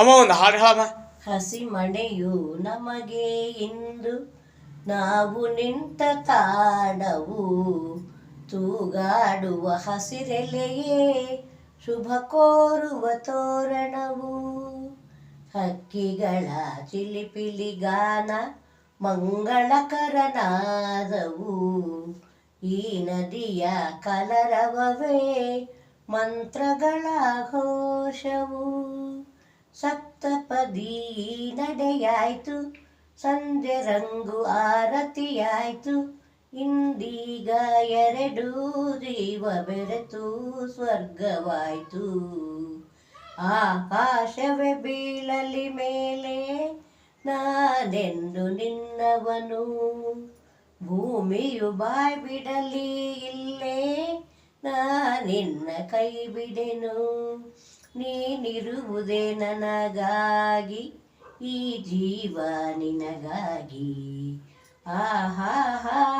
ಅಮ್ಮ ಒಂದು ಹಾಡು ಹೇಳಮ್ಮ. ಹಸಿ ಮಳೆಯು ನಮಗೆ ಇಂದು ನಾವು ನಿಂತ ತಾಣವು, ತೂಗಾಡುವ ಹಸಿರೆಲೆಯೇ ಶುಭ ಕೋರುವ ತೋರಣವು. ಹಕ್ಕಿಗಳ ಚಿಲಿಪಿಲಿ ಗಾನ ಮಂಗಳಕರನಾದವು, ಈ ನದಿಯ ಕಲರವವೇ ಮಂತ್ರಗಳ ಘೋಷವು. ಸಪ್ತಪದಿ ನಡೆಯಾಯ್ತು, ಸಂಜೆ ರಂಗು ಆರತಿಯಾಯ್ತು, ಇಂದೀಗ ಎರಡು ಜೀವ ಬೆರೆತು ಸ್ವರ್ಗವಾಯ್ತು. ಆಕಾಶವೇ ಬೀಳಲಿ ಮೇಲೆ ನಾನೆಂದು ನಿನ್ನವನು, ಭೂಮಿಯು ಬಾಯ್ ಬಿಡಲಿ ಇಲ್ಲೇ ನಾನಿನ್ನ ಕೈ ಬಿಡೆನು. ನೀನಿರುವುದೇ ನನಗಾಗಿ, ಈ ಜೀವ ನಿನಗಾಗಿ. ಆಹಾ ಹಾ